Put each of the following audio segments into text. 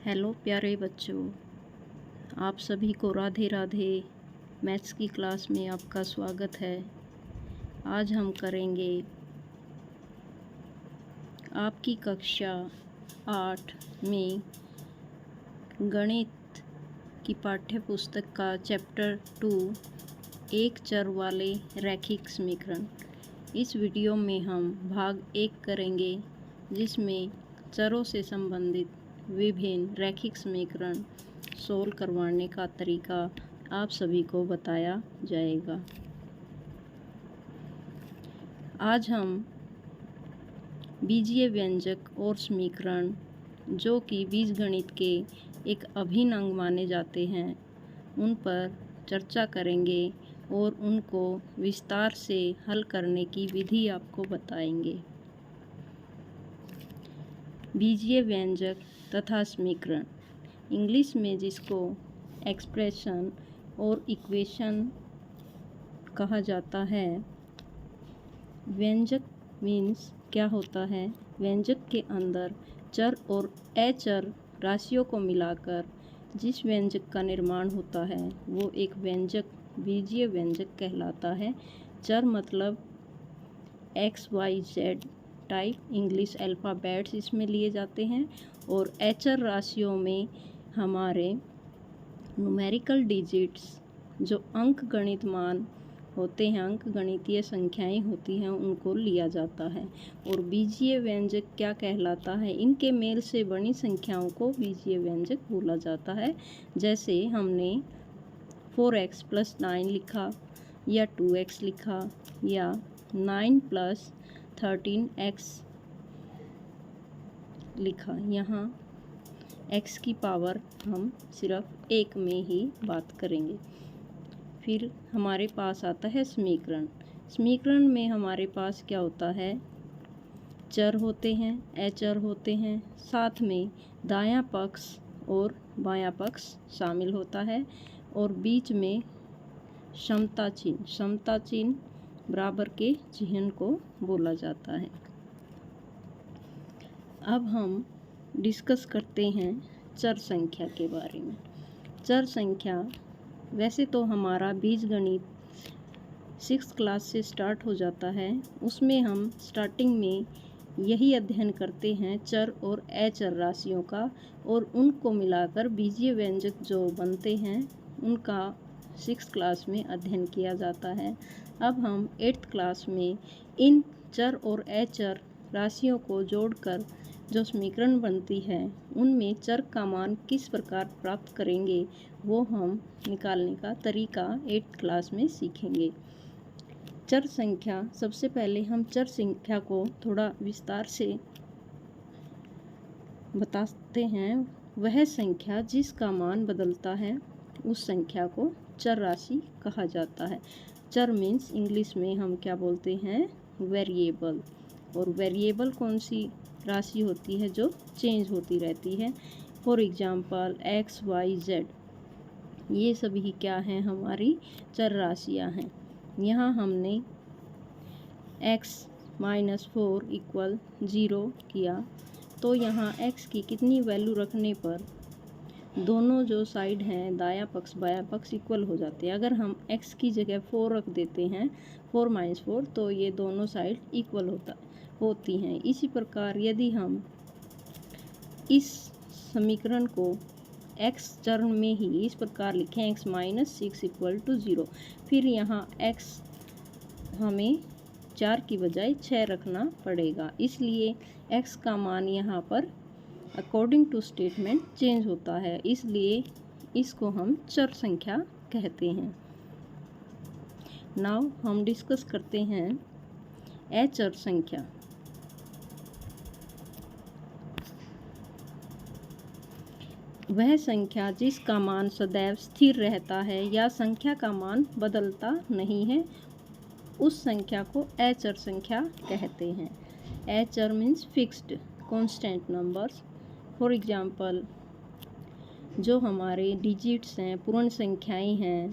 Hello प्यारे बच्चों, आप सभी को राधे राधे। मैथ्स की क्लास में आपका स्वागत है। आज हम करेंगे आपकी कक्षा 8 में गणित की पाठ्य पुस्तक का चैप्टर 2 एक चर वाले रैखिक समीकरण। इस वीडियो में हम भाग 1 करेंगे, जिसमें चरों से संबंधित विभिन्न रैखिक समीकरण सोल्व करवाने का तरीका आप सभी को बताया जाएगा। आज हम बीजीय व्यंजक और समीकरण, जो कि बीजगणित के एक अभिन्न अंग माने जाते हैं, उन पर चर्चा करेंगे और उनको विस्तार से हल करने की विधि आपको बताएंगे। बीजीय व्यंजक तथा समीकरण, इंग्लिश में जिसको एक्सप्रेशन और इक्वेशन कहा जाता है। व्यंजक मीन्स क्या होता है? व्यंजक के अंदर चर और अचर राशियों को मिलाकर जिस व्यंजक का निर्माण होता है वो एक व्यंजक बीजीय व्यंजक कहलाता है। चर मतलब x y z type English alphabets इसमें लिए जाते हैं, और अचर राशियों में हमारे न्यूमेरिकल डिजिट्स, जो अंक गणित मान होते हैं, अंक गणितीय संख्याएं होती हैं, उनको लिया जाता है। और बीजीय व्यंजक क्या कहलाता है? इनके मेल से बनी संख्याओं को बीजीय व्यंजक बोला जाता है। जैसे हमने 4x + 9 लिखा, या 2x लिखा, या 9 + 13x लिखा। यहाँ x की पावर हम सिर्फ 1 में ही बात करेंगे। फिर हमारे पास आता है समीकरण। समीकरण में हमारे पास क्या होता है? चर होते हैं, अचर होते हैं, साथ में दायां पक्ष और बायां पक्ष शामिल होता है, और बीच में समता चिन्ह बराबर के चिन्ह को बोला जाता है। अब हम डिस्कस करते हैं चर संख्या के बारे में। चर संख्या, वैसे तो हमारा बीजगणित 6th क्लास से स्टार्ट हो जाता है। उसमें हम स्टार्टिंग में यही अध्ययन करते हैं चर और अचर राशियों का, और उनको मिलाकर बीजीय व्यंजक जो बनते हैं उनका 6th क्लास में अध्ययन किया जाता है। अब हम 8th क्लास में इन चर और अचर राशियों को जोड़कर जो समीकरण बनती है, उनमें चर का मान किस प्रकार प्राप्त करेंगे वो हम निकालने का तरीका 8th क्लास में सीखेंगे। चर संख्या, सबसे पहले हम चर संख्या को थोड़ा विस्तार से बताते हैं। वह संख्या जिसका मान बदलता है उस संख्या को चर राशि कहा जाता है। चर मीन्स इंग्लिश में हम क्या बोलते हैं? वेरिएबल। और वेरिएबल कौन सी राशि होती है? जो चेंज होती रहती है। For example x y z, ये सभी क्या हैं? हमारी चर राशियां हैं। यहाँ हमने x - 4 = 0 किया, तो यहाँ x की कितनी वैल्यू रखने पर दोनों जो साइड हैं, दायां पक्ष बायां पक्ष, इक्वल हो जाते हैं। अगर हम x की जगह 4 रख देते हैं, 4 - 4, तो ये दोनों साइड इक्वल होती हैं। इसी प्रकार यदि हम इस समीकरण को x चरण में ही इस प्रकार लिखें, x - 6 = 0, फिर यहाँ x हमें 4 की बजाय 6 रखना पड़ेगा। इसलिए x का मान यहाँ पर अकॉर्डिंग टू स्टेटमेंट चेंज होता है, इसलिए इसको हम चर संख्या कहते हैं। नाउ हम डिस्कस करते हैं अचर संख्या। वह संख्या जिसका मान सदैव स्थिर रहता है या संख्या का मान बदलता नहीं है, उस संख्या को अचर संख्या कहते हैं। अचर means fixed constant numbers. For example, जो हमारे डिजिट्स हैं, पूर्ण संख्याएं हैं,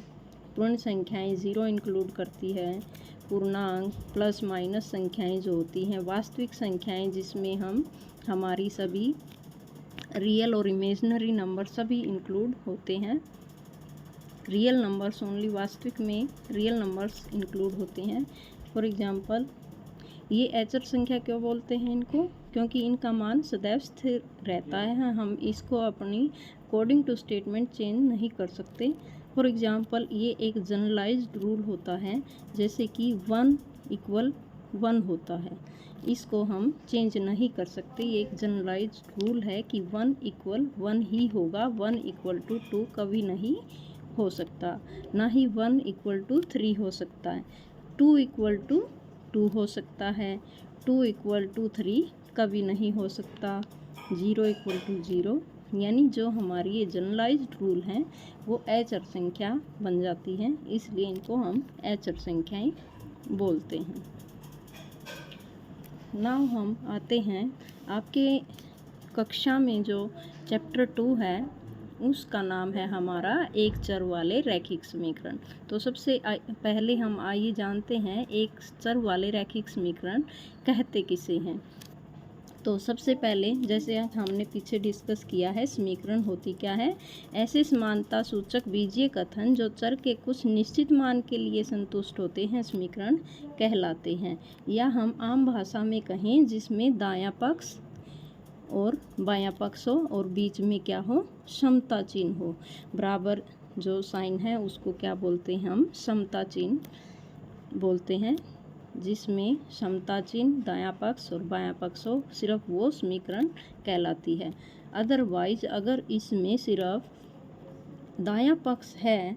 पूर्ण संख्याएं 0 इंक्लूड करती है, पूर्णांक प्लस माइनस संख्याएं जो होती हैं, वास्तविक संख्याएं जिसमें हम हमारी सभी रियल और इमेजिनरी नंबर सभी इंक्लूड होते हैं। रियल नंबर्स ओनली, वास्तविक में रियल नंबर्स इंक्लूड होते हैं। फॉर एग्जांपल, ये अचर संख्या क्यों बोलते हैं इनको? क्योंकि इनका मान सदैव स्थिर रहता है, हम इसको अपनी अकॉर्डिंग टू स्टेटमेंट चेंज नहीं कर सकते। फॉर एग्जांपल, ये एक जनरलाइज्ड रूल होता है, जैसे कि 1 = 1 होता है, इसको हम चेंज नहीं कर सकते। ये एक जनरलाइज्ड रूल है कि 1 = 1 ही होगा, 1 = 2 कभी नहीं हो सकता, ना ही 1 = 3 हो सकता है। 2 = 2 हो सकता है, 2 = 3 कभी नहीं हो सकता, 0 = 0। यानी जो हमारी ये जनरलाइज्ड रूल हैं वो अचर संख्या बन जाती हैं, इसलिए इनको हम अचर संख्याएं बोलते हैं। नाउ हम आते हैं आपके कक्षा में जो चैप्टर 2 है उसका नाम है हमारा एक चर वाले रैखिक समीकरण। तो सबसे पहले हम आइए जानते हैं एक चर वाले रैखिक समीकरण कहते किसे हैं। तो सबसे पहले, जैसे हमने पीछे डिस्कस किया है, समीकरण होती क्या है? ऐसे समानता सूचक बीजीय कथन जो चर के कुछ निश्चित मान के लिए संतुष्ट होते हैं समीकरण कहलाते हैं। या हम आम भाषा में कहें जिसमें दायां पक्ष और बायां पक्ष हो और बीच में क्या हो? समता चिन्ह हो। बराबर जो साइन है उसको क्या बोलते हैं? हम समता चिन्ह बोलते हैं। जिसमें समता चिन्ह दायां पक्ष और बायां पक्ष हो, सिर्फ वो समीकरण कहलाती है। अदरवाइज अगर इसमें सिर्फ दायां पक्ष है,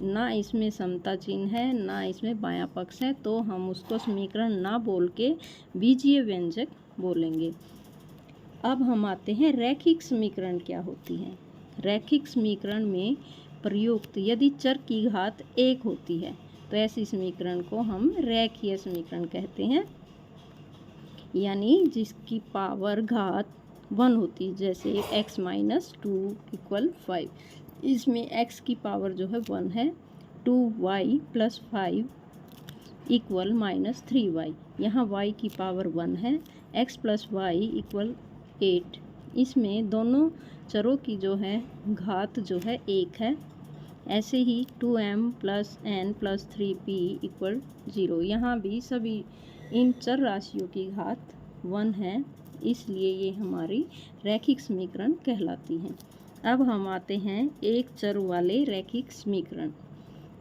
ना इसमें समता चिन्ह है, ना इसमें बायां पक्ष है, तो हम उसको समीकरण ना बोल के बीजीय व्यंजक बोलेंगे। अब हम आते हैं रैखिक समीकरण क्या होती है। रैखिक समीकरण में प्रयुक्त यदि चर की घात 1 होती है तो ऐसी समीकरण को हम रैखिक समीकरण कहते हैं, यानी जिसकी पावर घात 1 होती, जैसे x - 2 = 5। इसमें x की पावर जो है 1 है, 2y + 5 = -3y। यहाँ y की पावर 1 है, x + y = 8। इसमें दोनों चरों की जो है घात जो है 1 है। ऐसे ही 2m + n + 3p = 0। यहाँ भी सभी इन चर राशियों की घात 1 है, इसलिए ये हमारी रैखिक समीकरण कहलाती हैं। अब हम आते हैं एक चर वाले रैखिक समीकरण।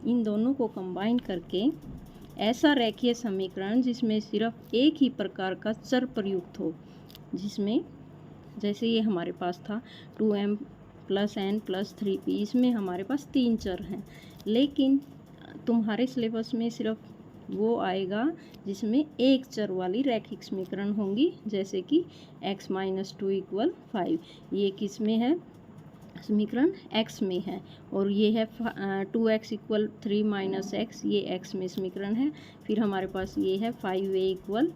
इन दोनों को कंबाइन करके ऐसा रैखिक समीकरण जिसमें सिर्फ एक ही प्रकार का चर प्रयुक्त हो, जिसमें जैसे ये हमारे पास था 2m + n + 3p, इसमें हमारे पास 3 चर हैं, लेकिन तुम्हारे सिलेबस में सिर्फ वो आएगा जिसमें एक चर वाली रैखिक समीकरण होंगी, जैसे कि x - 2 = 5। ये किस में है? समीकरण x में है। और ये है 2x = 3 - x, ये x में समीकरण है। फिर हमारे पास ये है 5a =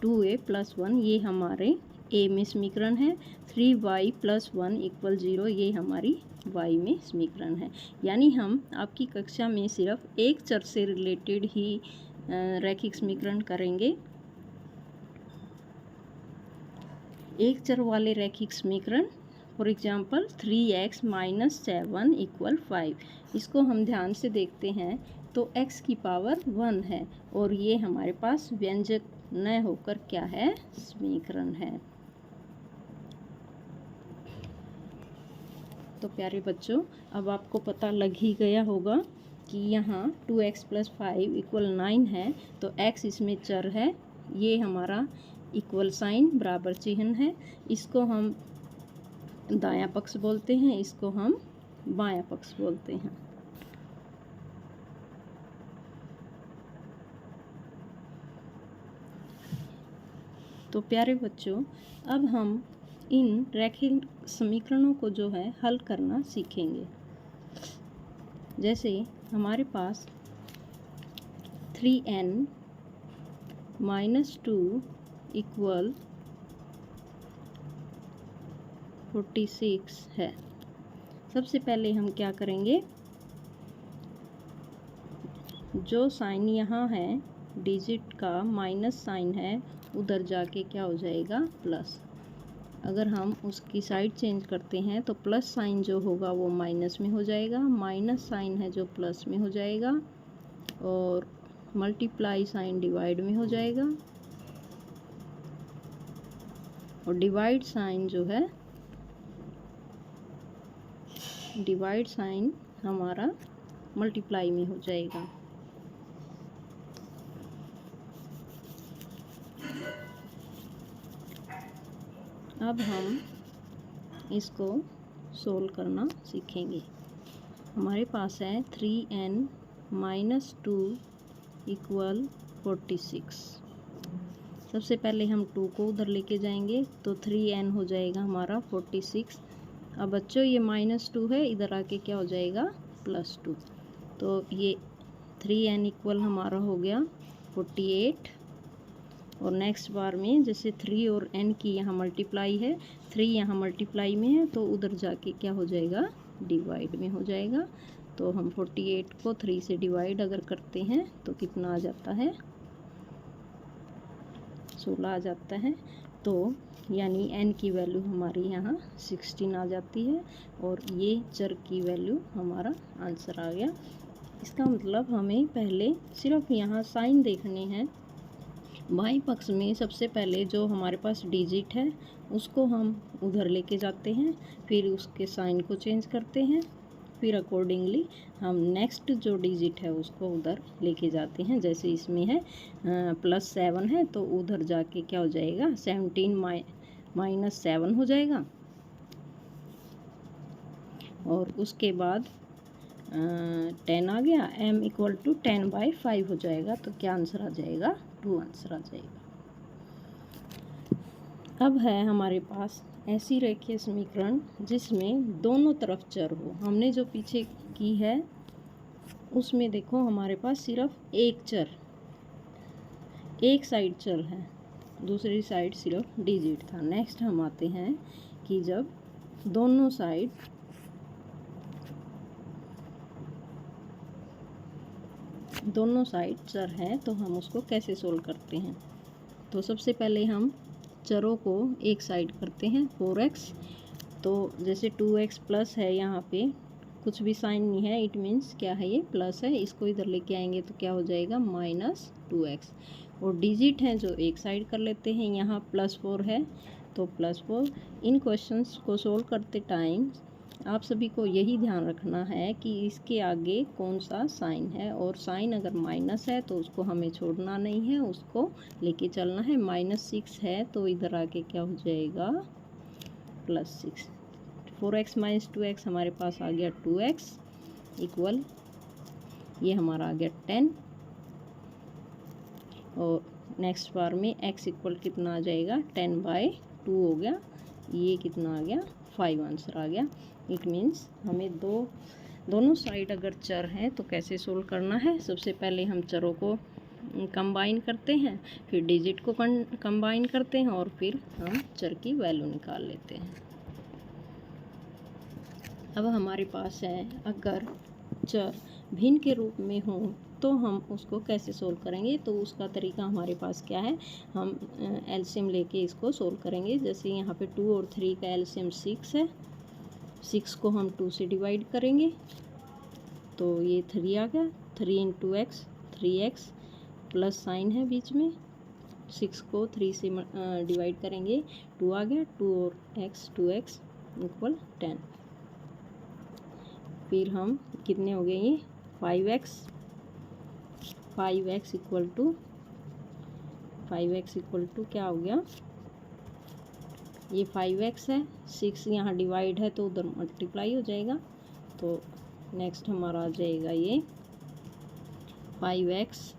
2a + 1, ये हमारे a में समीकरण है। 3y + 1 = 0, ये हमारी y में समीकरण है। यानी हम आपकी कक्षा में सिर्फ एक चर से रिलेटेड ही रैखिक समीकरण करेंगे। एक चर वाले रैखिक समीकरण, फॉर एग्जांपल 3x - 7 = 5। इसको हम ध्यान से देखते हैं तो x की पावर 1 है और ये हमारे पास व्यंजक न होकर क्या है? समीकरण है। तो प्यारे बच्चों, अब आपको पता लग ही गया होगा कि यहाँ 2x + 5 = 9 है, तो x इसमें चर है, ये हमारा इक्वल साइन बराबर चिन्ह है। इसको हम दायां पक्ष बोलते हैं, इसको हम बायां पक्ष बोलते हैं। तो प्यारे बच्चों, अब हम इन रैखिक समीकरणों को जो है हल करना सीखेंगे। जैसे हमारे पास 3n - 2 = 46 है। सबसे पहले हम क्या करेंगे? जो साइन यहाँ है डिजिट का माइनस साइन है, उधर जाके क्या हो जाएगा? प्लस। अगर हम उसकी साइड चेंज करते हैं तो प्लस साइन जो होगा वो माइनस में हो जाएगा, माइनस साइन है जो प्लस में हो जाएगा, और मल्टीप्लाई साइन डिवाइड में हो जाएगा, और डिवाइड साइन जो है, डिवाइड साइन हमारा मल्टीप्लाई में हो जाएगा। अब हम इसको सोल्व करना सीखेंगे। हमारे पास है 3n - 2 = 46। सबसे पहले हम 2 को उधर लेके जाएंगे तो 3n हो जाएगा हमारा 46। अब बच्चों ये -2 है, इधर आके क्या हो जाएगा +2, तो ये 3n = हमारा हो गया 48। और नेक्स्ट बार में जैसे 3 और n की यहाँ मल्टीप्लाई है, 3 यहाँ मल्टीप्लाई में है तो उधर जाके क्या हो जाएगा डिवाइड में हो जाएगा। तो हम 48 को 3 से डिवाइड अगर करते हैं तो कितना आ जाता है 16 आ जाता है। तो यानी n की वैल्यू हमारी यहाँ 16 आ जाती है, और ये चर की वैल्यू हमारा आंसर आ गया। इसका मतलब हमें पहले सिर्फ यहाँ साइन देखने हैं। बाएं पक्ष में सबसे पहले जो हमारे पास डिजिट है उसको हम उधर लेके जाते हैं, फिर उसके साइन को चेंज करते हैं, फिर अकॉर्डिंगली हम नेक्स्ट जो डिजिट है उसको उधर लेके जाते हैं। जैसे इसमें है +7 है तो उधर जाके क्या हो जाएगा 17 - 7 हो जाएगा, और उसके बाद 10 आ गया, m = 10/5 हो जाएगा। तो क्या आंसर आ जाएगा 2 आंसर आ जाएगा। अब है हमारे पास ऐसी रेखीय समीकरण जिसमें दोनों तरफ चर हो। हमने जो पीछे की है उसमें देखो हमारे पास सिर्फ एक चर, एक साइड चर है, दूसरी साइड सिर्फ डिजिट था। नेक्स्ट हम आते हैं कि जब दोनों साइड चर है तो हम उसको कैसे सोल्व करते हैं। तो सबसे पहले हम चरों को एक साइड करते हैं 4x। तो जैसे 2x प्लस है, यहाँ पे कुछ भी साइन नहीं है, इट मीन्स क्या है ये प्लस है, इसको इधर लेके आएंगे तो क्या हो जाएगा -2x। और डिजिट हैं जो एक साइड कर लेते हैं, यहाँ +4 है तो +4। इन क्वेश्चंस को सोल्व करते टाइम आप सभी को यही ध्यान रखना है कि इसके आगे कौन सा साइन है, और साइन अगर माइनस है तो उसको हमें छोड़ना नहीं है, उसको लेके चलना है। -6 है तो इधर आके क्या हो जाएगा +6। 4x - 2x हमारे पास आ गया 2x = ये हमारा आ गया 10। और नेक्स्ट बार में x = कितना आ जाएगा 10/2 हो गया, ये कितना आ गया 5 आंसर आ गया। इट मीन्स हमें दोनों साइड अगर चर हैं तो कैसे सोल्व करना है। सबसे पहले हम चरों को कंबाइन करते हैं, फिर डिजिट को कंबाइन करते हैं, और फिर हम चर की वैल्यू निकाल लेते हैं। अब हमारे पास है अगर चर भिन्न के रूप में हो तो हम उसको कैसे सोल्व करेंगे। तो उसका तरीका हमारे पास क्या है, हम एलसीएम लेके इसको सोल्व करेंगे। जैसे यहाँ पे 2 और 3 का एलसीएम 6 है, 6 को हम 2 से डिवाइड करेंगे तो ये 3 आ गया, 3 × x 3x, प्लस साइन है बीच में, 6 को 3 से डिवाइड करेंगे 2 आ गया, 2 और x 2x = 10। फिर हम कितने हो गए ये 5x = क्या हो गया, ये 5x है, 6 यहाँ डिवाइड है तो उधर मल्टीप्लाई हो जाएगा। तो नेक्स्ट हमारा आ जाएगा ये 5x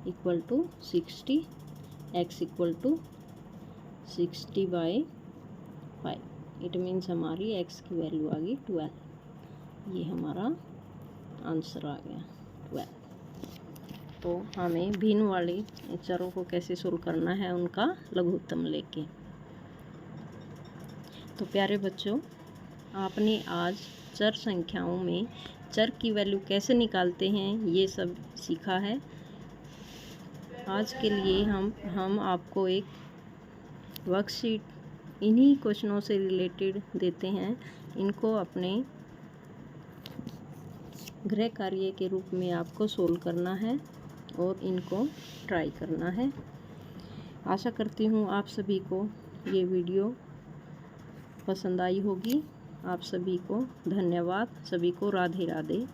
= 60, x = 60/5। इट मीन्स हमारी x की वैल्यू आ गई 12। ये हमारा आंसर आ गया 12। तो हमें भिन्न वाले चरों को कैसे सोल्व करना है उनका लघुत्तम लेके। तो प्यारे बच्चों, आपने आज चर संख्याओं में चर की वैल्यू कैसे निकालते हैं ये सब सीखा है। आज के लिए हम आपको एक वर्कशीट इन्हीं क्वेश्चनों से रिलेटेड देते हैं। इनको अपने गृह कार्य के रूप में आपको सोल्व करना है और इनको ट्राई करना है। आशा करती हूँ आप सभी को ये वीडियो पसंद आई होगी। आप सभी को धन्यवाद। सभी को राधे राधे।